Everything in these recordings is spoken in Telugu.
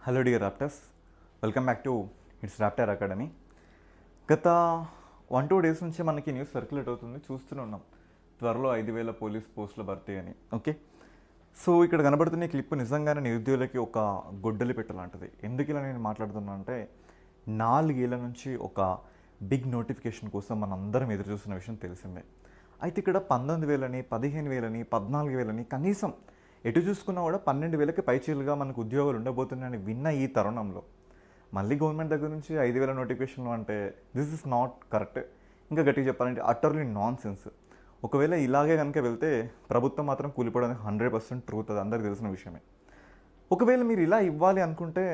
Hello dear raptors, welcome back to it's Raptor academy. గత 1-2 డేస్ నుంచి మనకి న్యూస్ సర్క్యులేట్ అవుతుంది, చూస్తూనే ఉన్నాం. త్వరలో 5,000 పోలీస్ పోస్టుల భర్తీ అని. ఓకే, సో ఇక్కడ కనబడుతున్న క్లిప్ నిజంగానే నిరుద్యోగులకి ఒక గొడ్డలి పెట్టలాంటిది. ఎందుకు ఇలా నేను మాట్లాడుతున్నా అంటే 4 ఏళ్ల నుంచి ఒక బిగ్ నోటిఫికేషన్ కోసం మనం అందరం ఎదురు చూస్తున్న విషయం తెలిసిందే. అయితే ఇక్కడ 19,000అని 15,000అని 14,000అని కనీసం ఎటు చూసుకున్నా కూడా 12,000కి పైచీలుగా మనకు ఉద్యోగాలు ఉండబోతున్నాయని విన్న ఈ తరుణంలో మళ్ళీ గవర్నమెంట్ దగ్గర నుంచి 5,000 నోటిఫికేషన్లు అంటే దిస్ ఇస్ నాట్ కరెక్ట్. ఇంకా గట్టిగా చెప్పాలంటే అటర్లీ నాన్ సెన్స్. ఒకవేళ ఇలాగే కనుక వెళ్తే ప్రభుత్వం మాత్రం కూలిపోవడానికి 100% ట్రూత్, అది అందరికీ తెలిసిన విషయమే. ఒకవేళ మీరు ఇలా ఇవ్వాలి అనుకుంటే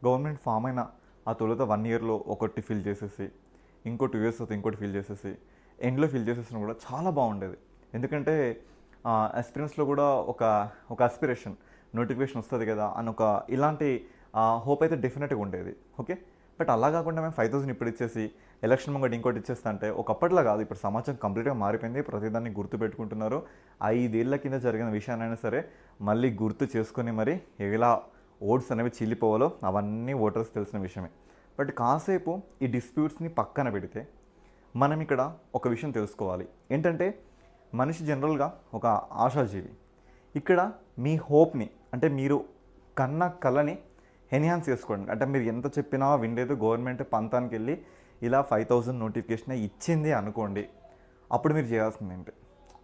గవర్నమెంట్ ఫామ్ అయిన ఆ తొలుత 1 ఇయర్లో ఒకటి ఫిల్ చేసేసి ఇంకో 2 ఇయర్స్ తర్వాత ఇంకోటి ఫిల్ చేసేసి ఎండ్లో ఫిల్ చేసేసిన కూడా చాలా బాగుండేది. ఎందుకంటే ఎక్స్పీరియన్స్లో కూడా ఒక ఆస్పిరేషన్ నోటిఫికేషన్ వస్తుంది కదా అని ఒక ఇలాంటి హోప్ అయితే డెఫినెట్గా ఉండేది. ఓకే, బట్ అలా కాకుండా మేము 5,000 ఇప్పుడు ఇచ్చేసి ఎలక్షన్ ముంగటి ఇంకోటి ఇచ్చేస్తా అంటే ఒకప్పట్లా కాదు. ఇప్పుడు సమాజం కంప్లీట్గా మారిపోయింది. ప్రతిదాన్ని గుర్తు పెట్టుకుంటున్నారు. 5 ఏళ్ల కింద జరిగిన విషయాన్నైనా సరే మళ్ళీ గుర్తు చేసుకొని మరి ఎలా ఓట్స్ అనేవి చీలిపోవాలో అవన్నీ ఓటర్స్ తెలిసిన విషయమే. బట్ కాసేపు ఈ డిస్ప్యూట్స్ని పక్కన పెడితే మనం ఇక్కడ ఒక విషయం తెలుసుకోవాలి. ఏంటంటే మనిషి జనరల్గా ఒక ఆశాజీవి. ఇక్కడ మీ హోప్ని అంటే మీరు కన్న కళని ఎన్హాన్స్ చేసుకోండి. అంటే మీరు ఎంత చెప్పినా వినలేదు, గవర్నమెంట్ పంతానికి వెళ్ళి ఇలా 5,000 నోటిఫికేషన్ ఇచ్చింది అనుకోండి, అప్పుడు మీరు చేయాల్సింది ఏంటి?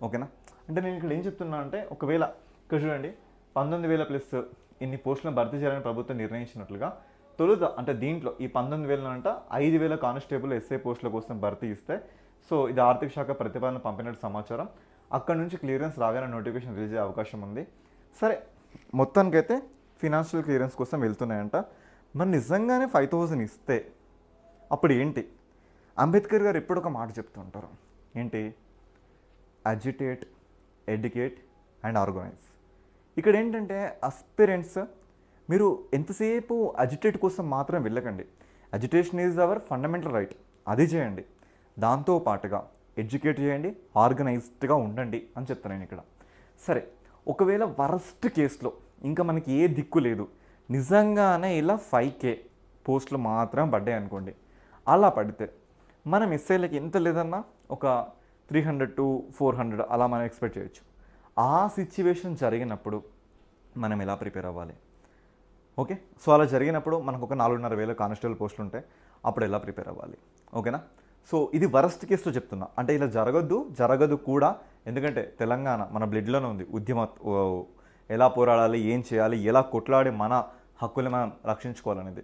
ఓకేనా? అంటే నేను ఇక్కడ ఏం చెప్తున్నా అంటే ఒకవేళ ఇక్కడ చూడండి 19,000 ప్లస్ ఇన్ని పోస్టులను భర్తీ చేయాలని ప్రభుత్వం నిర్ణయించినట్లుగా తొలుత అంటే దీంట్లో ఈ 19,000 అంట 5,000 కానిస్టేబుల్ ఎస్ఐ పోస్టుల కోసం భర్తీ ఇస్తే, సో ఇది ఆర్థిక శాఖ ప్రతిపాదన పంపినట్టు సమాచారం. అక్కడ నుంచి క్లియరెన్స్ రాగానే నోటిఫికేషన్ రిలీజ్ అయ్యే అవకాశం ఉంది. సరే, మొత్తానికైతే ఫినాన్షియల్ క్లియరెన్స్ కోసం వెళ్తున్నాయంట. మరి నిజంగానే 5,000 ఇస్తే అప్పుడు ఏంటి? అంబేద్కర్ గారు ఎప్పుడు ఒక మాట చెప్తుంటారు, ఏంటి? Agitate, educate and organise. ఇక్కడ ఏంటంటే అస్పిరెంట్స్ మీరు ఎంతసేపు అజిటేట్ కోసం మాత్రం వెళ్ళకండి. Agitation is our fundamental right, అది చేయండి. దాంతో పాటుగా ఎడ్యుకేట్ చేయండి, ఆర్గనైజ్డ్గా ఉండండి అని చెప్తాను నేను ఇక్కడ. సరే, ఒకవేళ వరస్ట్ కేసులో ఇంకా మనకి ఏ దిక్కు లేదు, నిజంగానే ఇలా 5K పోస్టులు మాత్రం పడ్డాయి అనుకోండి. అలా పడితే మనం ఎస్ఐలకి ఎంత లేదన్నా ఒక 300 to 400 అలా మనం ఎక్స్పెక్ట్ చేయొచ్చు. ఆ సిచ్యువేషన్ జరిగినప్పుడు మనం ఎలా ప్రిపేర్ అవ్వాలి? ఓకే, సో అలా జరిగినప్పుడు మనకు ఒక 4,500 కానిస్టేబుల్ పోస్టులు ఉంటాయి. అప్పుడు ఎలా ప్రిపేర్ అవ్వాలి? ఓకేనా? సో ఇది వరస్ట్ కేసులో చెప్తున్నా. అంటే ఇలా జరగదు కూడా. ఎందుకంటే తెలంగాణ మన బ్లడ్లోనే ఉంది. ఎలా పోరాడాలి, ఏం చేయాలి, ఎలా కొట్లాడి మన హక్కుల్ని మనం రక్షించుకోవాలనేది.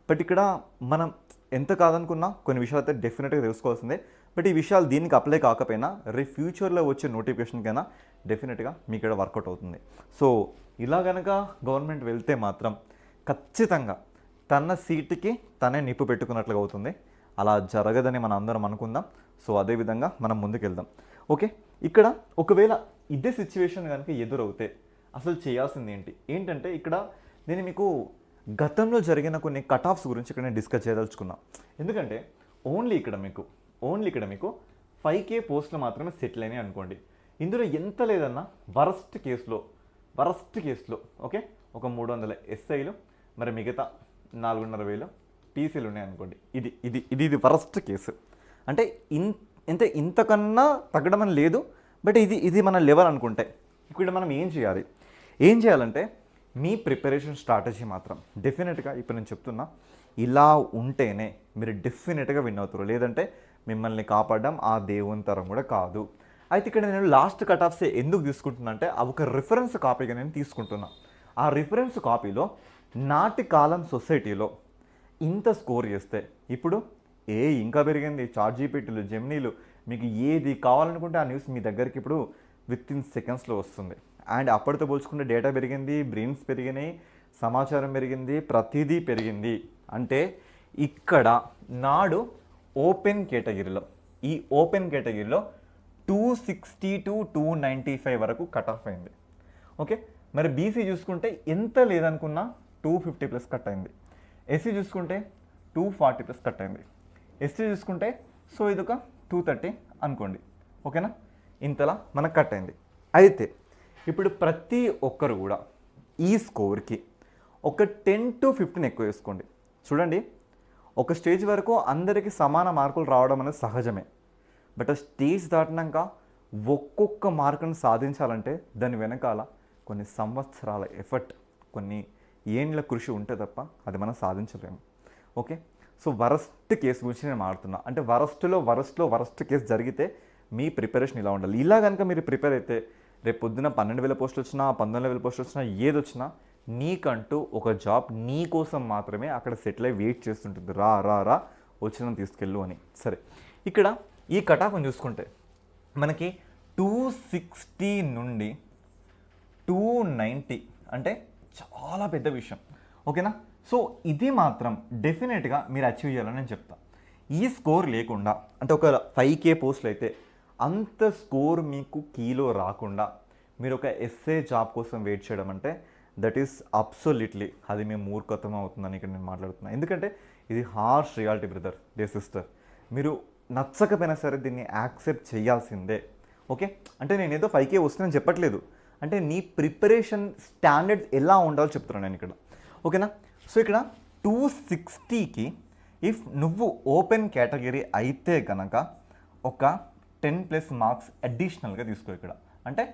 బట్ ఇక్కడ మనం ఎంత కాదనుకున్నా కొన్ని విషయాలు అయితే డెఫినెట్గా తెలుసుకోవాల్సిందే. బట్ ఈ విషయాలు దీనికి అప్లై కాకపోయినా రేపు ఫ్యూచర్లో వచ్చే నోటిఫికేషన్కైనా డెఫినెట్గా మీకు ఇక్కడ వర్కౌట్ అవుతుంది. సో ఇలా కనుక గవర్నమెంట్ వెళ్తే మాత్రం ఖచ్చితంగా తన సీటుకి తనే నిప్పు పెట్టుకున్నట్లుగా అవుతుంది. అలా జరగదని మనం అందరం అనుకుందాం. సో అదేవిధంగా మనం ముందుకెళ్దాం. ఓకే, ఇక్కడ ఒకవేళ ఇదే సిచ్యువేషన్ కనుక ఎదురవుతే అసలు చేయాల్సింది ఏంటంటే ఇక్కడ నేను మీకు గతంలో జరిగిన కొన్ని కట్ ఆఫ్స్ గురించి ఇక్కడ నేను డిస్కస్ చేయదలుచుకున్నా. ఎందుకంటే ఓన్లీ ఇక్కడ మీకు 5K పోస్టులు మాత్రమే సెటిల్ అయినాయి అనుకోండి. ఇందులో ఎంత లేదన్నా వరస్ట్ కేసులో ఓకే ఒక 300 ఎస్ఐలు, మరి మిగతా 4,500 టీసీలు ఉన్నాయి అనుకోండి. ఇది వరస్ట్ కేసు. అంటే ఇంతకన్నా తగ్గడం అని లేదు. బట్ ఇది మన లెవెల్ అనుకుంటే ఇక్కడ మనం ఏం చేయాలంటే మీ ప్రిపరేషన్ స్ట్రాటజీ మాత్రం డెఫినెట్గా ఇప్పుడు నేను చెప్తున్నా, ఇలా ఉంటేనే మీరు డెఫినెట్గా విన్ అవుతారు. లేదంటే మిమ్మల్ని కాపాడడం ఆ దేవుని తరం కూడా కాదు. అయితే ఇక్కడ నేను లాస్ట్ కట్ ఆఫ్స్ ఎందుకు తీసుకుంటున్నా అంటే అవి ఒక రిఫరెన్స్ కాపీగా నేను తీసుకుంటున్నా. ఆ రిఫరెన్స్ కాపీలో నాటి కాలం సొసైటీలో ఇంత స్కోర్ చేస్తే ఇప్పుడు ఇంకా పెరిగింది. చాట్‌జీపీటీలు, జెమినీలు, మీకు ఏది కావాలనుకుంటే ఆ న్యూస్ మీ దగ్గరికి ఇప్పుడు వితిన్ సెకండ్స్లో వస్తుంది. అండ్ అప్పటితో పోల్చుకుంటే డేటా పెరిగింది, బ్రెయిన్స్ పెరిగినాయి, సమాచారం పెరిగింది, ప్రతిదీ పెరిగింది. అంటే ఇక్కడ నాడు ఓపెన్ కేటగిరీలో 260 to 295 వరకు కట్ ఆఫ్ అయింది. ఓకే, మరి బీసీ చూసుకుంటే ఎంత లేదనుకున్నా 250 ప్లస్ కట్ అయింది. ఎస్సీ చూసుకుంటే 240 ప్లస్ కట్ అయింది. ఎస్టీ చూసుకుంటే సో ఇది ఒక 230 అనుకోండి. ఓకేనా, ఇంతలా మనకు కట్ అయింది. అయితే ఇప్పుడు ప్రతి ఒక్కరు కూడా ఈ స్కోర్కి ఒక 10 to 15 ఎక్కువ వేసుకోండి. చూడండి, ఒక స్టేజ్ వరకు అందరికీ సమాన మార్కులు రావడం అనేది సహజమే. బట్ ఆ స్టేజ్ దాటినాక ఒక్కొక్క మార్కును సాధించాలంటే దాని వెనకాల కొన్ని సంవత్సరాల ఎఫర్ట్, కొన్ని ఏండ్ల కృషి ఉంటే తప్ప అది మనం సాధించలేము. ఓకే, సో వరస్ట్ కేసు గురించి నేను మాట్లాడుతున్నా. అంటే వరస్ట్ కేసు జరిగితే మీ ప్రిపరేషన్ ఇలా ఉండాలి. ఇలా కనుక మీరు ప్రిపేర్ అయితే రేపు పొద్దున 12,000 పోస్టులు వచ్చినా, 19,000 పోస్టులు వచ్చినా, ఏది వచ్చినా నీకంటూ ఒక జాబ్ నీ కోసం మాత్రమే అక్కడ సెటిల్ అయ్యి వెయిట్ చేస్తుంటుంది. రా రా రా వచ్చిన తీసుకెళ్ళు అని. సరే, ఇక్కడ ఈ కట్ ఆఫ్ని చూసుకుంటే మనకి 260 నుండి 290 అంటే చాలా పెద్ద విషయం. ఓకేనా? సో ఇది మాత్రం డెఫినెట్గా మీరు అచీవ్ చేయాలని నేను చెప్తాను. ఈ స్కోర్ లేకుండా, అంటే ఒక 5K పోస్టులు అయితే అంత స్కోర్ మీకు కీలో రాకుండా మీరు ఒక ఎస్ఏ జాబ్ కోసం వెయిట్ చేయడం అంటే దట్ ఈస్ అబ్సొల్యూట్లీ అది మేము మూర్ఖత్వం అవుతుందని ఇక్కడ నేను మాట్లాడుతున్నాను. ఎందుకంటే ఇది harsh reality brother, day sister. మీరు నచ్చకపోయినా సరే దీన్ని యాక్సెప్ట్ చేయాల్సిందే. ఓకే, అంటే నేను ఏదో 5K వస్తుందని చెప్పట్లేదు, అంటే నీ ప్రిపరేషన్ స్టాండర్డ్స్ ఎలా ఉండాలో చెప్తున్నాను నేను ఇక్కడ. ఓకేనా? సో ఇక్కడ 260కి ఇఫ్ నువ్వు ఓపెన్ కేటగిరీ అయితే కనుక ఒక 10+ మార్క్స్ అడిషనల్గా తీసుకో ఇక్కడ. అంటే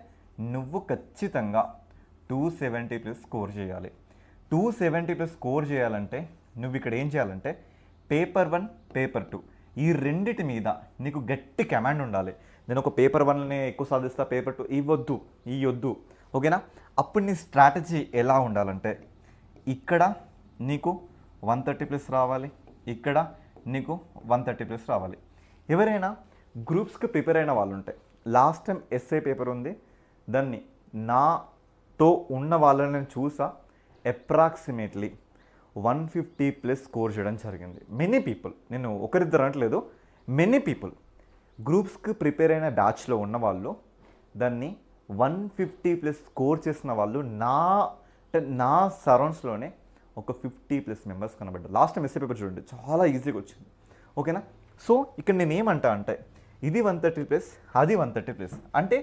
నువ్వు ఖచ్చితంగా 270+ స్కోర్ చేయాలి. 270+ స్కోర్ చేయాలంటే నువ్వు ఇక్కడ ఏం చేయాలంటే పేపర్ 1, పేపర్ 2 ఈ రెండిటి మీద నీకు గట్టి కమాండ్ ఉండాలి. నేను ఒక పేపర్ 1నే ఎక్కువ సాధిస్తా, పేపర్ 2 ఇవ్వద్దు, ఈ వద్దు. ఓకేనా? అప్పుడు నీ స్ట్రాటజీ ఎలా ఉండాలంటే ఇక్కడ నీకు 130+ రావాలి, ఇక్కడ నీకు 130+ రావాలి. ఎవరైనా గ్రూప్స్కి ప్రిపేర్ అయిన వాళ్ళు ఉంటే, లాస్ట్ టైం ఎస్ఐ పేపర్ ఉంది, దాన్ని నాతో ఉన్న వాళ్ళని నేను చూసా, అప్రాక్సిమేట్లీ 150+ స్కోర్ చేయడం జరిగింది. మెనీ పీపుల్, నేను ఒకరిద్దరు అనట్లేదు, మెనీ పీపుల్ గ్రూప్స్కి ప్రిపేర్ అయిన బ్యాచ్లో ఉన్న వాళ్ళు దాన్ని 150+ స్కోర్ చేసిన వాళ్ళు నా సరౌండ్స్లోనే ఒక 50+ మెంబర్స్ కనబడ్డారు. లాస్ట్ టైం ఎస్ఏ పేపర్ చూడండి, చాలా ఈజీగా వచ్చింది. ఓకేనా? సో ఇక్కడ నేను ఏమంటా అంటే ఇది 130+, అది 130+. అంటే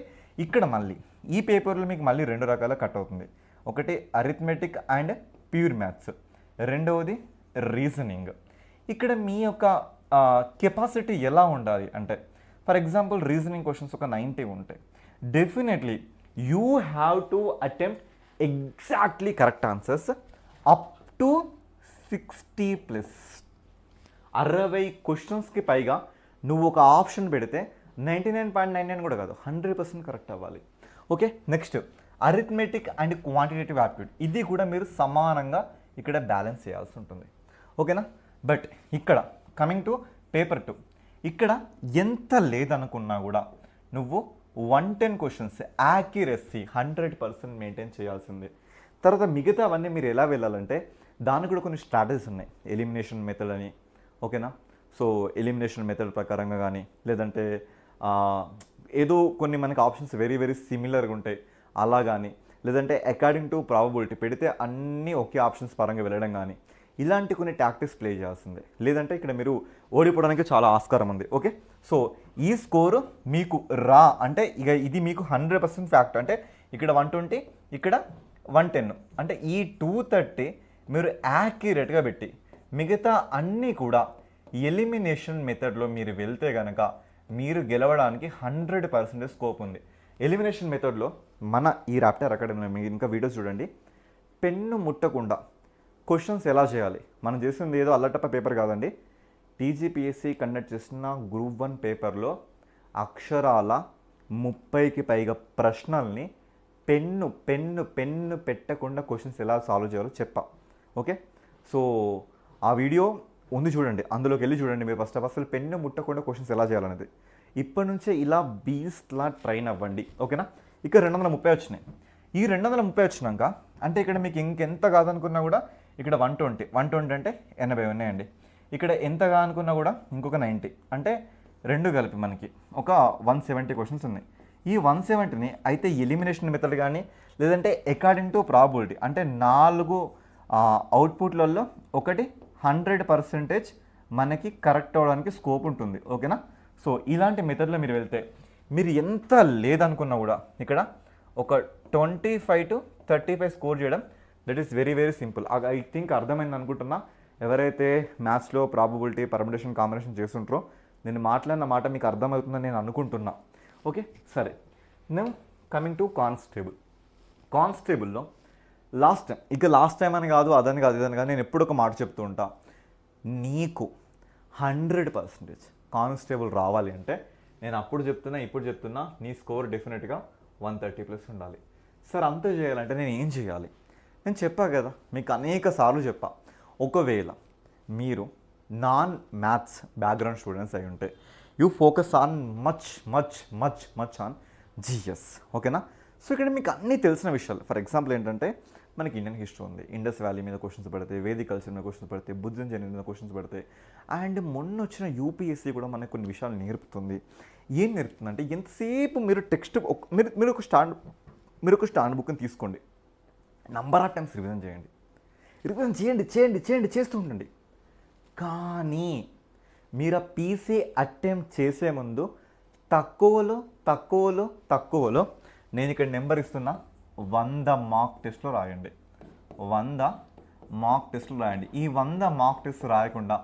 ఇక్కడ మళ్ళీ ఈ పేపర్లో మీకు మళ్ళీ 2 రకాల కట్ అవుతుంది. ఒకటి అరిథమెటిక్ అండ్ ప్యూర్ మ్యాథ్స్, రెండవది రీజనింగ్. ఇక్కడ మీ యొక్క కెపాసిటీ ఎలా ఉండాలి అంటే, ఫర్ ఎగ్జాంపుల్ రీజనింగ్ క్వశ్చన్స్ ఒక 90 ఉంటాయి. Definitely you have to attempt exactly correct answers up to 60+. 60 క్వశ్చన్స్కి పైగా నువ్వు ఒక ఆప్షన్ పెడితే 99.99 కూడా కాదు, 100% కరెక్ట్ అవ్వాలి. Okay, next arithmetic and quantitative aptitude, ఇది కూడా మీరు సమానంగా ఇక్కడ బ్యాలెన్స్ చేయాల్సి ఉంటుంది. ఓకేనా? బట్ ఇక్కడ కమింగ్ టు పేపర్ 2, ఇక్కడ ఎంత లేదనుకున్నా కూడా నువ్వు 110 క్వశ్చన్స్ యాక్యురసీ 100% మెయింటైన్ చేయాల్సిందే. తర్వాత మిగతా అవన్నీ మీరు ఎలా వెళ్ళాలంటే దానికి కూడా కొన్ని స్ట్రాటజీస్ ఉన్నాయి, ఎలిమినేషన్ మెథడ్ అని. ఓకేనా? సో ఎలిమినేషన్ మెథడ్ ప్రకారంగా కానీ, లేదంటే ఏదో కొన్ని మనకి ఆప్షన్స్ వెరీ వెరీ సిమిలర్గా ఉంటాయి అలా కానీ, లేదంటే అకార్డింగ్ టు ప్రాబబిలిటీ పెడితే అన్నీ ఒకే ఆప్షన్స్ పరంగా వెళ్ళడం కానీ, ఇలాంటి కొన్ని టాక్టిక్స్ ప్లే చేయాల్సిందే. లేదంటే ఇక్కడ మీరు ఓడిపోవడానికి చాలా ఆస్కారం ఉంది. ఓకే, సో ఈ స్కోరు మీకు అంటే ఇక ఇది మీకు 100% ఫ్యాక్ట్. అంటే ఇక్కడ 120, ఇక్కడ 110, అంటే ఈ 230 మీరు యాక్యురేట్గా పెట్టి మిగతా అన్నీ కూడా ఎలిమినేషన్ మెథడ్లో మీరు వెళ్తే కనుక మీరు గెలవడానికి 100% స్కోప్ ఉంది. ఎలిమినేషన్ మెథడ్లో మన ఈ రాప్టర్ అకాడమీలో మీరు ఇంకా వీడియోస్ చూడండి. పెన్ను ముట్టకుండా క్వశ్చన్స్ ఎలా చేయాలి, మనం చేసింది ఏదో అల్లటప్ప పేపర్ కాదండి. టీజీపీఎస్సీ కండక్ట్ చేసిన గ్రూప్ 1 పేపర్లో అక్షరాల 30కి పైగా ప్రశ్నల్ని పెన్ను పెన్ను పెన్ను పెట్టకుండా క్వశ్చన్స్ ఎలా సాల్వ్ చేయాలో చెప్పా. ఓకే, సో ఆ వీడియో ఉంది చూడండి, అందులోకి వెళ్ళి చూడండి మీరు ఫస్ట్ ఆఫ్ అసలు పెన్ను ముట్టకుండా క్వశ్చన్స్ ఎలా చేయాలనేది. ఇప్పటి నుంచే ఇలా బీస్ట్లా ట్రైన్ అవ్వండి. ఓకేనా? ఇక 230 వచ్చినాయి. ఈ 230 వచ్చినాక అంటే ఇక్కడ మీకు ఇంకెంత కాదనుకున్నా కూడా ఇక్కడ 120 అంటే 80 ఉన్నాయండి. ఇక్కడ ఎంతగా అనుకున్నా కూడా ఇంకొక 90, అంటే రెండు కలిపి మనకి ఒక 170 క్వశ్చన్స్ ఉన్నాయి. ఈ 170ని అయితే ఎలిమినేషన్ మెథడ్ కానీ, లేదంటే అకార్డింగ్ టు ప్రాబిలిటీ, అంటే 4 అవుట్పుట్లలో ఒకటి 100% మనకి కరెక్ట్ అవ్వడానికి స్కోప్ ఉంటుంది. ఓకేనా? సో ఇలాంటి మెథడ్లో మీరు వెళ్తే మీరు ఎంత లేదనుకున్నా కూడా ఇక్కడ ఒక 25 to 35 స్కోర్ చేయడం that is very very simple. I think అర్థమైంది అనుకుంటున్నా. ఎవరైతే మ్యాథ్స్లో ప్రాబబిలిటీ పర్మిటేషన్ కాంబినేషన్ చేస్తుంటారో నేను మాట్లాడిన మాట మీకు అర్థమవుతుందని నేను అనుకుంటున్నా. ఓకే సరే, నేను కమింగ్ టు కానిస్టేబుల్లో లాస్ట్ టైం అని కాదు, అదని కాదు, ఇదని కాదు, నేను ఎప్పుడు ఒక మాట చెప్తూ ఉంటా. నీకు 100% కానిస్టేబుల్ రావాలి అంటే నేను అప్పుడు చెప్తున్నా ఇప్పుడు చెప్తున్నా, నీ స్కోర్ డెఫినెట్గా 130+ ఉండాలి. సార్ అంత చేయాలంటే నేను ఏం చేయాలి? నేను చెప్పా కదా, మీకు అనేక సార్లు చెప్పా. ఒకవేళ మీరు నాన్ మ్యాథ్స్ బ్యాక్గ్రౌండ్ స్టూడెంట్స్ అయి ఉంటే you focus on much on GS. ఓకేనా? సో ఇక్కడ మీకు అన్నీ తెలిసిన విషయాలు. ఫర్ ఎగ్జాంపుల్ ఏంటంటే మనకి ఇండియన్ హిస్టరీ ఉంది, ఇండస్ వ్యాలీ మీద క్వశ్చన్స్ పడతాయి, వేదిక్ కల్చర్ మీద క్వశ్చన్స్ పడతాయి, బుద్ధం జైనిజం మీద క్వశ్చన్స్ పడతాయి. అండ్ మొన్న వచ్చిన యూపీఎస్సీ కూడా మనకు కొన్ని విషయాలు నేర్పుతుంది. ఏం నేర్పుతుందంటే ఎంతసేపు మీరు టెక్స్ట్ మీరు ఒక స్టాండ్ బుక్ని తీసుకోండి, నంబర్ ఆఫ్ టైమ్స్ రివిజన్ చేయండి చేస్తూ ఉండండి. కానీ మీరు ఆ పీసీ అటెంప్ట్ చేసే ముందు తక్కువలో నేను ఇక్కడ నెంబర్ ఇస్తున్నా, 100 మాక్ టెస్ట్లు రాయండి. 100 మాక్ టెస్ట్లు రాయండి. ఈ 100 మాక్ టెస్ట్ రాయకుండా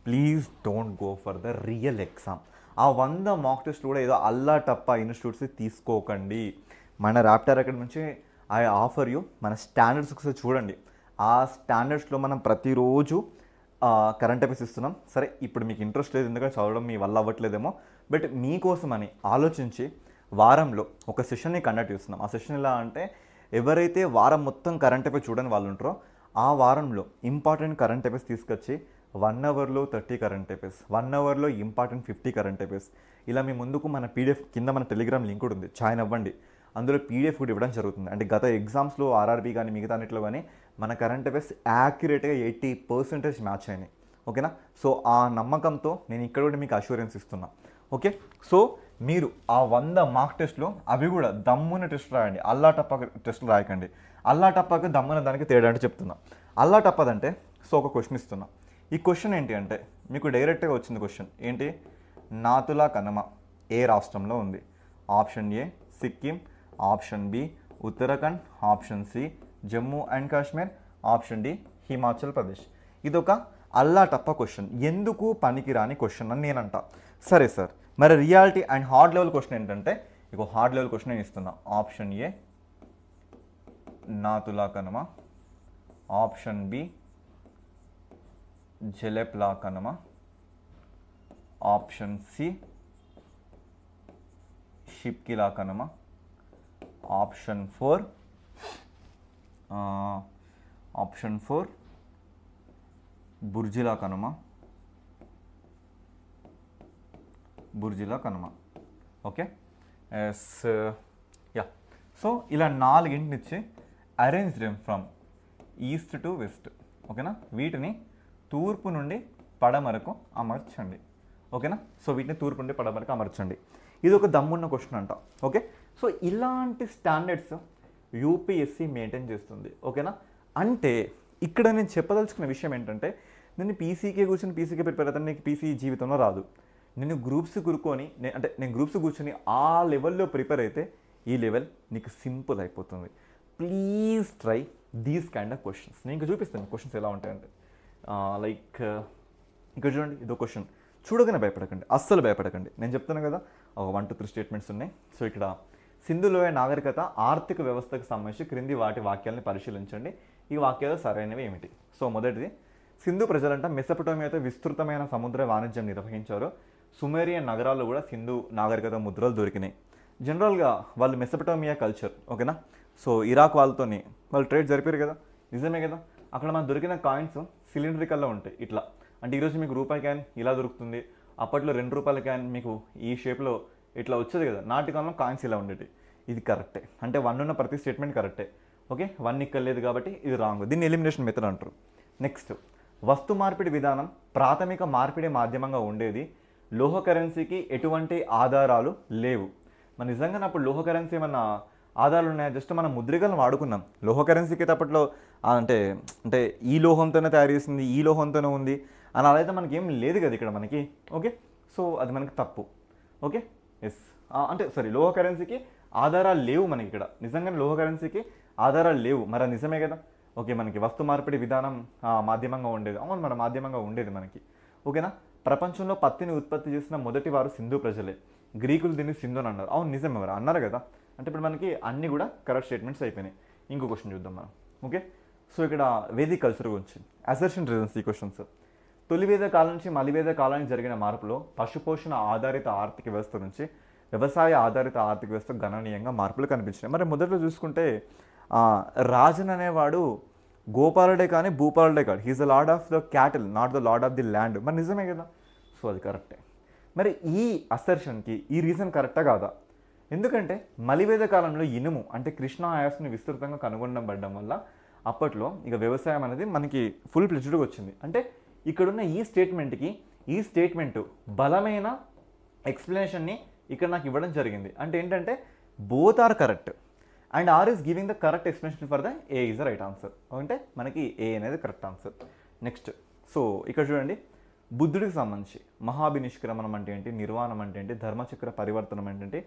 please don't go for the real exam. ఆ 100 మాక్ టెస్ట్ కూడా ఏదో అల్లా టప్ప ఇన్స్టిట్యూట్స్ తీసుకోకండి. మన ర్యాప్టర్ అకాడమీ నుంచి ఐ ఆఫర్ యూ మన స్టాండర్డ్స్ ఒకసారి చూడండి. ఆ స్టాండర్డ్స్లో మనం ప్రతిరోజు కరెంట్ అఫైర్స్ ఇస్తున్నాం. సరే ఇప్పుడు మీకు ఇంట్రెస్ట్ లేదు ఎందుకంటే చదవడం మీ వల్ల అవ్వట్లేదేమో, బట్ మీకోసమని ఆలోచించి వారంలో ఒక సెషన్ని కండక్ట్ చేస్తున్నాం. ఆ సెషన్ ఎలా అంటే ఎవరైతే వారం మొత్తం కరెంట్ అఫైర్స్ చూడని వాళ్ళు ఉంటారో ఆ వారంలో ఇంపార్టెంట్ కరెంట్ అఫైర్స్ తీసుకొచ్చి 1 అవర్లో 30 కరెంట్ అఫైర్స్, 1 అవర్లో ఇంపార్టెంట్ 50 కరెంట్ అఫైర్స్ ఇలా మీ ముందుకు మన పీడిఎఫ్ కింద మన టెలిగ్రామ్ లింక్ కూడా ఉంది, జాయిన్ అవ్వండి. అందులో పీడిఎఫ్ కూడా ఇవ్వడం జరుగుతుంది. అంటే గత ఎగ్జామ్స్లో ఆర్ఆర్బీ కానీ మిగతా అన్నిట్లో కానీ మన కరెంట్ అఫైర్స్ యాక్యురేట్గా 80% మ్యాచ్ అయినాయి. ఓకేనా? సో ఆ నమ్మకంతో నేను ఇక్కడ కూడా మీకు అష్యూరెన్స్ ఇస్తున్నా. ఓకే, సో మీరు ఆ 100 మార్క్ టెస్ట్లో అవి కూడా దమ్మున టెస్ట్ రాయండి, అల్లా టప్పక టెస్ట్లు రాయకండి. అల్లా టప్పక దమ్మున దానికి తేడా అంటే చెప్తున్నా. అల్లా టప్పదంటే సో ఒక క్వశ్చన్ ఇస్తున్నా. ఈ క్వశ్చన్ ఏంటి అంటే మీకు డైరెక్ట్గా వచ్చింది క్వశ్చన్ ఏంటి, నాతులా కనమ ఏ రాష్ట్రంలో ఉంది? Option A Sikkim, option B Uttarakhand, option C Jammu and Kashmir, option D Himachal Pradesh. ఇదొక అల్లా టప్ప క్వశ్చన్, ఎందుకు పనికిరాని క్వశ్చన్ అని నేనంట. సరే సార్, మరి reality and hard level question ఏంటంటే ఇక హార్డ్ లెవెల్ క్వశ్చన్ నేను ఇస్తున్నా. ఆప్షన్ ఏ నాతులా కనమ, ఆప్షన్ బి జెలెప్లా కనమ, ఆప్షన్ సి షిప్కిలా కనమ, ఆప్షన్ 4 బుర్జిలా కనుమ. Okay yes yeah. సో ఇలా 4 ఇచ్చి arrange them from east to west. ఓకేనా? వీటిని తూర్పు నుండి పడమరకు అమర్చండి. ఓకేనా? సో వీటిని తూర్పు నుండి పడమరకు అమర్చండి. ఇది ఒక దమ్మున్న క్వశ్చన్ అంట. ఓకే, సో ఇలాంటి స్టాండర్డ్స్ యూపీఎస్సీ మెయింటైన్ చేస్తుంది. ఓకేనా? అంటే ఇక్కడ నేను చెప్పదలుచుకున్న విషయం ఏంటంటే నేను పీసీకే ప్రిపేర్ అవుతాను, నీకు పీసీ జీవితంలో రాదు. నేను గ్రూప్స్ కూర్చొని ఆ లెవెల్లో ప్రిపేర్ అయితే ఈ లెవెల్ నీకు సింపుల్ అయిపోతుంది. Please try these kind of questions. నేను ఇంకా చూపిస్తాను క్వశ్చన్స్ ఎలా ఉంటాయంటే లైక్ ఇక్కడ చూడండి, ఇదో క్వశ్చన్ చూడగానే భయపడకండి, అస్సలు భయపడకండి. నేను చెప్తాను కదా ఒక 1 to 3 స్టేట్మెంట్స్ ఉన్నాయి. సో ఇక్కడ సింధులోయ నాగరికత ఆర్థిక వ్యవస్థకు సంబంధించి క్రింది వాటి వాక్యాలను పరిశీలించండి. ఈ వాక్యాలు సరైనవి ఏమిటి? సో మొదటిది, సింధు ప్రజలంట మెసొపొటేమియాతో విస్తృతమైన సముద్ర వాణిజ్యం నిర్వహించారు. సుమేరియన్ నగరాల్లో కూడా సింధు నాగరికత ముద్రలు దొరికినాయి. జనరల్గా వాళ్ళు మెసొపొటేమియా కల్చర్. ఓకేనా? సో ఇరాక్ వాళ్ళతోని వాళ్ళు ట్రేడ్ జరిపారు కదా, నిజమే కదా. అక్కడ మనకు దొరికిన కాయిన్స్ సిలిండ్రికల్లో ఉంటాయి ఇట్లా. అంటే ఈరోజు మీకు రూపాయి క్యాన్ ఇలా దొరుకుతుంది, అప్పట్లో 2 రూపాయల క్యాన్ మీకు ఈ షేప్లో ఇట్లా వచ్చేది కదా. నాటి కాలంలో కాయిన్స్ ఇలా ఉండేవి. ఇది కరెక్టే, అంటే 1 ఉన్న ప్రతి స్టేట్మెంట్ కరెక్టే. ఓకే, 1 ఇక్కడ లేదు కాబట్టి ఇది రాంగ్. దీన్ని ఎలిమినేషన్ మెథడ్ అంటారు. నెక్స్ట్, వస్తు మార్పిడి విధానం ప్రాథమిక మార్పిడి మాధ్యమంగా ఉండేది. లోహ కరెన్సీకి ఎటువంటి ఆధారాలు లేవు. మన నిజంగా అప్పుడు లోహ కరెన్సీ ఏమన్నా ఆధారాలు ఉన్నాయా? జస్ట్ మనం ముద్రికలను వాడుకున్నాం. లోహ కరెన్సీకి అప్పట్లో అంటే అంటే ఈ లోహంతోనే తయారు చేసింది, ఈ లోహంతోనే ఉంది అని అలా అయితే మనకి ఏం లేదు కదా ఇక్కడ మనకి. ఓకే, సో అది మనకి తప్పు. ఓకే ఎస్, అంటే సారీ, లోహ కరెన్సీకి ఆధారాలు లేవు మనకి ఇక్కడ. నిజంగానే లోహ కరెన్సీకి ఆధారాలు లేవు, మరి నిజమే కదా. ఓకే, మనకి వస్తు మార్పిడి విధానం మాధ్యమంగా ఉండేది. అవును, మన మాధ్యమంగా ఉండేది మనకి. ఓకేనా. ప్రపంచంలో పత్తిని ఉత్పత్తి చేసిన మొదటి వారు సింధు ప్రజలే. గ్రీకులు దీన్ని సింధు అని అన్నారు. అవును, నిజం, ఎవరు అన్నారు కదా. అంటే ఇప్పుడు మనకి అన్ని కూడా కరెక్ట్ స్టేట్మెంట్స్ అయిపోయినాయి. ఇంకో క్వశ్చన్ చూద్దాం మనం. ఓకే, సో ఇక్కడ వేదిక్ కల్చర్ గురించి అసర్షన్ రీజన్స్ ఈ క్వశ్చన్స్. తొలివేద కాలం నుంచి మలివేద కాలానికి జరిగిన మార్పులో పశుపోషణ ఆధారిత ఆర్థిక వ్యవస్థ నుంచి వ్యవసాయ ఆధారిత ఆర్థిక వ్యవస్థ గణనీయంగా మార్పులు కనిపించినాయి. మరి మొదట్లో చూసుకుంటే రాజన్ అనేవాడు గోపాలుడే కానీ భూపాలుడే కాదు. He is the lord of the cattle, not the lord of the land. మరి నిజమే కదా. సో అది కరెక్టే. మరి ఈ అసర్షన్కి ఈ రీజన్ కరెక్టా కాదా? ఎందుకంటే మలివేద కాలంలో ఇనుము అంటే కృష్ణా అయాస్ని విస్తృతంగా కనుగొనబడడం వల్ల అప్పట్లో ఇక వ్యవసాయం అనేది మనకి ఫుల్ ప్లెజ్డ్గా వచ్చింది. అంటే ఇక్కడున్న ఈ స్టేట్మెంట్ బలమైన ఎక్స్ప్లెనేషన్ని ఇక్కడ నాకు ఇవ్వడం జరిగింది. అంటే ఏంటంటే both are correct and R is giving the correct explanation for the A is the right answer. అంటే మనకి ఏ అనేది కరెక్ట్ ఆన్సర్. నెక్స్ట్, సో ఇక్కడ చూడండి, బుద్ధుడికి సంబంధించి మహాభినిష్క్రమణం అంటే ఏంటి, నిర్వాణం అంటే ఏంటి, ధర్మచక్ర పరివర్తనం అంటే ఏంటి,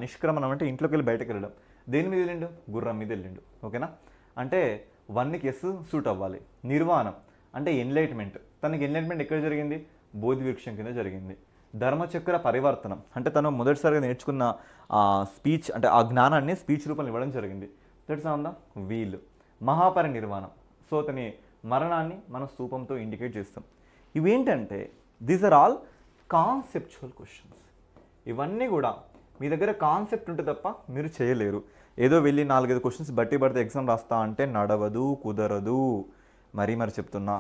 నిష్క్రమణం అంటే ఇంట్లోకి వెళ్ళి బయటకు వెళ్ళడం. దేని మీద వెళ్ళిండు? గుర్రం మీద వెళ్ళిండు. ఓకేనా. అంటే 1కి ఎస్ సూట్ అవ్వాలి. నిర్వాణం అంటే ఎన్లైట్మెంట్. తనకి ఎన్లైట్మెంట్ ఎక్కడ జరిగింది? బోధి వృక్షం కింద జరిగింది. ధర్మచక్ర పరివర్తనం అంటే తను మొదటిసారిగా నేర్చుకున్న స్పీచ్ అంటే ఆ జ్ఞానాన్ని స్పీచ్ రూపంలో ఇవ్వడం జరిగింది. That's on the wheel. మహాపరినిర్వాణం, సో అతని మరణాన్ని మన స్తూపంతో ఇండికేట్ చేస్తాం. ఇవేంటంటే these are all conceptual questions. ఇవన్నీ కూడా మీ దగ్గర కాన్సెప్ట్ ఉంటే తప్ప మీరు చేయలేరు. ఏదో వెళ్ళి 4-5 క్వశ్చన్స్ బట్టి పడితే ఎగ్జామ్ రాస్తా అంటే నడవదు, కుదరదు. మరీ చెప్తున్నా,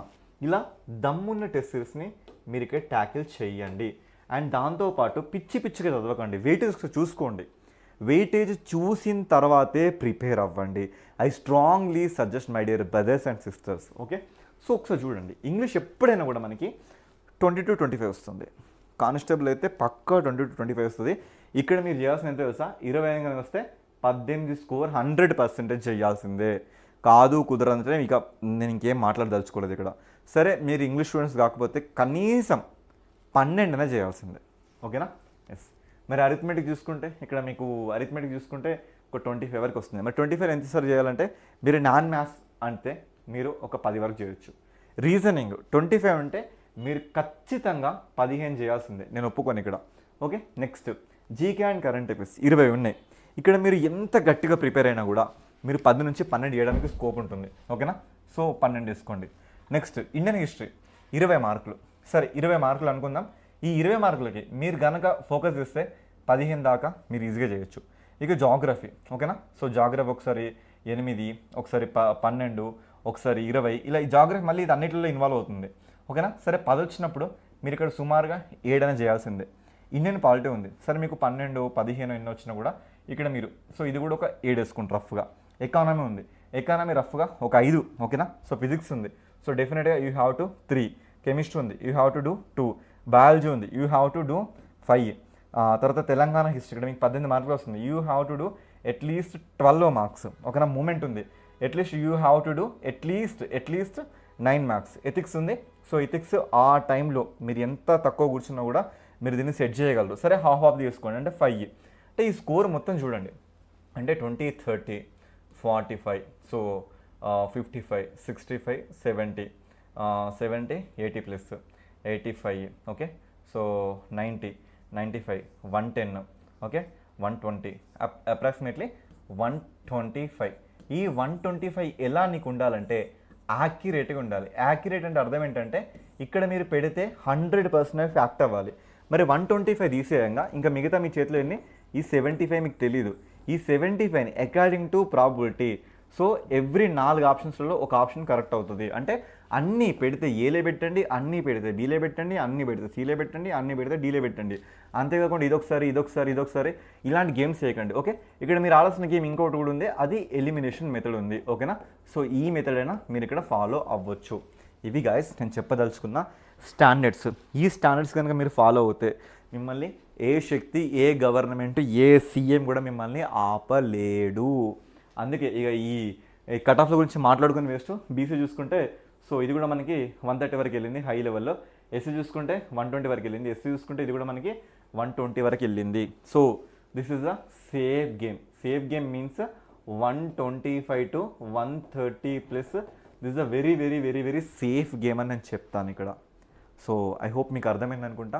ఇలా దమ్మున్న టెస్ట్ సిరీస్ని మీరు ఇక్కడ ట్యాకిల్ చేయండి. అండ్ దాంతోపాటు పిచ్చిగా చదవకండి, వెయిటేజ్ చూసుకోండి. వెయిటేజ్ చూసిన తర్వాతే ప్రిపేర్ అవ్వండి. I strongly suggest my dear brothers and sisters. Okay, so ఒకసారి చూడండి, ఇంగ్లీష్ ఎప్పుడైనా కూడా మనకి 20-25 వస్తుంది. కానిస్టేబుల్ అయితే పక్కా 20-25 వస్తుంది. ఇక్కడ మీరు చేయాల్సిన ఎంత తెలుసా? 25 కనుక వస్తే 18 స్కోర్ 100% చేయాల్సిందే. కాదు కుదరంటే ఇక నేను ఇంకేం మాట్లాడదలుచుకోలేదు ఇక్కడ. సరే, మీరు ఇంగ్లీష్ స్టూడెంట్స్ కాకపోతే కనీసం 12 చేయాల్సిందే. ఓకేనా. ఎస్. మరి అరిథమెటిక్ చూసుకుంటే ఇక్కడ మీకు చూసుకుంటే ఒక 25 వరకు వస్తుంది. మరి 25 ఎంతసారి చేయాలంటే మీరు నాన్ మ్యాథ్స్ అంటే మీరు ఒక 10 వరకు చేయొచ్చు. రీజనింగ్ 25 అంటే మీరు ఖచ్చితంగా 15 చేయాల్సిందే. నేను ఒప్పుకోను ఇక్కడ. Okay. Next, GK and current affairs 20 ఉన్నాయి. ఇక్కడ మీరు ఎంత గట్టిగా ప్రిపేర్ అయినా కూడా మీరు 10 నుంచి 12 చేయడానికి స్కోప్ ఉంటుంది. ఓకేనా. సో 12 తీసుకోండి. నెక్స్ట్, ఇండియన్ హిస్టరీ 20 మార్కులు. సరే, 20 మార్కులు అనుకుందాం. ఈ 20 మార్కులకి మీరు కనుక ఫోకస్ చేస్తే 15 దాకా మీరు ఈజీగా చేయొచ్చు. ఇక జాగ్రఫీ. ఓకేనా. సో జాగ్రఫీ ఒకసారి 8, ఒకసారి 12, ఒకసారి 20, ఇలా ఈ జాగ్రఫీ మళ్ళీ ఇది అన్నింటిలో ఇన్వాల్వ్ అవుతుంది. ఓకేనా. సరే, 10 వచ్చినప్పుడు మీరు ఇక్కడ సుమారుగా 7 అనేది చేయాల్సిందే. ఇండియన్ పాలిటీ ఉంది. సరే, మీకు 12, 15 ఎన్ని వచ్చినా కూడా ఇక్కడ మీరు సో ఇది కూడా ఒక 7 వేసుకుంటారు రఫ్గా. ఎకానమీ ఉంది. ఎకానమీ రఫ్గా ఒక 5. ఓకేనా. సో ఫిజిక్స్ ఉంది. సో డెఫినెట్గా యూ హ్యావ్ టు 3. కెమిస్ట్రీ ఉంది, you have to do 2. Biology ఉంది, యూ హ్యావ్ టు డూ 5. తర్వాత తెలంగాణ హిస్టరీ ఇక్కడ మీకు 18 మార్కులు వస్తుంది. You have to do at least 12 marks. ఓకేనా. మూమెంట్ ఉంది, at least you have to do at least 9 marks. Ethics ఉంది. సో ఎథిక్స్ ఆ టైంలో మీరు ఎంత తక్కువ కూర్చున్నా కూడా మీరు దీన్ని సెట్ చేయగలరు. సరే, హాఫ్ తీసుకోండి అంటే 5. అంటే ఈ స్కోర్ మొత్తం చూడండి, అంటే 20, 30, 45, so 55, 65, 70, 80 plus 85. Okay. So 90, 95, 110. Okay. 120, approximately 125. ఈ 125 ఎలా నీకు ఉండాలంటే యాక్యురేట్గా ఉండాలి. యాక్యురేట్ అంటే అర్థం ఏంటంటే ఇక్కడ మీరు పెడితే 100% ఫ్యాక్ట్ అవ్వాలి. మరి 125 తీసేయంగా ఇంకా మిగతా మీ చేతిలో ఎన్ని? ఈ 75 మీకు తెలీదు. ఈ 75 according to probability. So every 4 ఆప్షన్స్లలో ఒక ఆప్షన్ కరెక్ట్ అవుతుంది. అంటే అన్నీ పెడితే ఏలే పెట్టండి, అన్నీ పెడితే బీలే పెట్టండి, అన్నీ పెడితే సీలే పెట్టండి, అన్నీ పెడితే డీలే పెట్టండి. అంతేకాకుండా ఇదొకసారి ఇలాంటి గేమ్స్ చేయకండి. ఓకే. ఇక్కడ మీరు ఆలోచన గేమ్ ఇంకోటి కూడా ఉంది, అది ఎలిమినేషన్ మెథడ్ ఉంది. ఓకేనా. సో ఈ మెథడ్ అయినా మీరు ఇక్కడ ఫాలో అవ్వచ్చు. ఇవి గాయస్ నేను చెప్పదలుచుకున్న స్టాండర్డ్స్. ఈ స్టాండర్డ్స్ కనుక మీరు ఫాలో అవుతే మిమ్మల్ని ఏ శక్తి, ఏ గవర్నమెంట్, ఏ సీఎం కూడా మిమ్మల్ని ఆపలేడు. అందుకే ఇక ఈ కట్ ఆఫ్ల గురించి మాట్లాడుకుని వేస్ట్. బీసీ చూసుకుంటే సో ఇది కూడా మనకి 130 వరకు వెళ్ళింది హై లెవెల్లో. ఎస్సీ చూసుకుంటే 120 వరకు వెళ్ళింది. ఎస్సీ చూసుకుంటే ఇది కూడా మనకి 120 వరకు వెళ్ళింది. So this is a safe game. Safe game means 125 to 130 plus. This a very very very very safe game అని నేను చెప్తాను ఇక్కడ. సో ఐ హోప్ మీకు అర్థమైంది అనుకుంటా.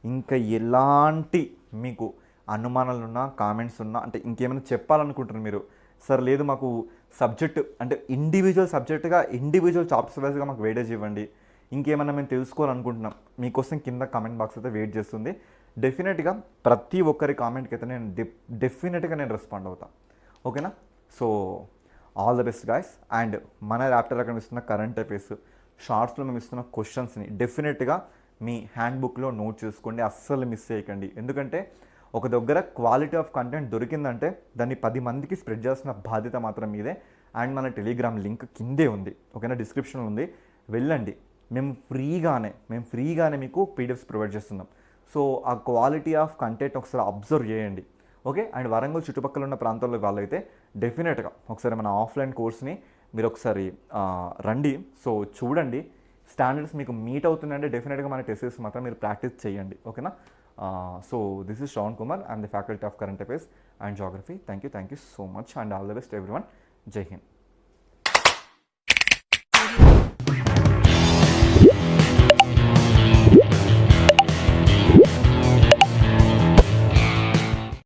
ఇంకా ఎలాంటి మీకు అనుమానాలు ఉన్నా, కామెంట్స్ ఉన్నా, అంటే ఇంకేమైనా చెప్పాలనుకుంటున్నారు మీరు, సార్ లేదు మాకు సబ్జెక్ట్ అంటే ఇండివిజువల్ సబ్జెక్టుగా ఇండివిజువల్ చాప్టర్స్ వైజ్గా మాకు వెయిటేజ్ ఇవ్వండి, ఇంకేమైనా మేము తెలుసుకోవాలనుకుంటున్నాం, మీకోసం కింద కామెంట్ బాక్స్ అయితే వెయిట్ చేస్తుంది. డెఫినెట్గా ప్రతి ఒక్కరి కామెంట్కి అయితే నేను డెఫినెట్గా నేను రెస్పాండ్ అవుతాను. ఓకేనా? So all the best guys. And మన ర్యాప్టర్ అక్కడ ఇస్తున్న కరెంట్ అఫైర్స్ షార్ట్స్లో మేము ఇస్తున్న క్వశ్చన్స్ని డెఫినెట్గా మీ హ్యాండ్ బుక్లో నోట్ చేసుకోండి, అస్సలు మిస్ చేయకండి. ఎందుకంటే ఒక దగ్గర క్వాలిటీ ఆఫ్ కంటెంట్ దొరికిందంటే దాన్ని 10 మందికి స్ప్రెడ్ చేసిన బాధ్యత మాత్రం మీదే. అండ్ మన టెలిగ్రామ్ లింక్ కిందే ఉంది, ఓకేనా, డిస్క్రిప్షన్లో ఉంది, వెళ్ళండి. మేము ఫ్రీగానే మీకు పీడిఎఫ్స్ ప్రొవైడ్ చేస్తున్నాం. సో ఆ క్వాలిటీ ఆఫ్ కంటెంట్ ఒకసారి అబ్జర్వ్ చేయండి, ఓకే. అండ్ వరంగల్ చుట్టుపక్కల ఉన్న ప్రాంతాల్లో వాళ్ళైతే డెఫినెట్గా ఒకసారి మన ఆఫ్లైన్ కోర్స్ని మీరు ఒకసారి రండి. సో చూడండి, స్టాండర్డ్స్ మీకు మీట్ అవుతుందంటే డెఫినెట్గా మన టెస్ట్స్ మాత్రం మీరు ప్రాక్టీస్ చేయండి, ఓకేనా. So this is Shravan Kumar, I'm the faculty of current affairs and geography. Thank you so much and all the best everyone. జై హింద్.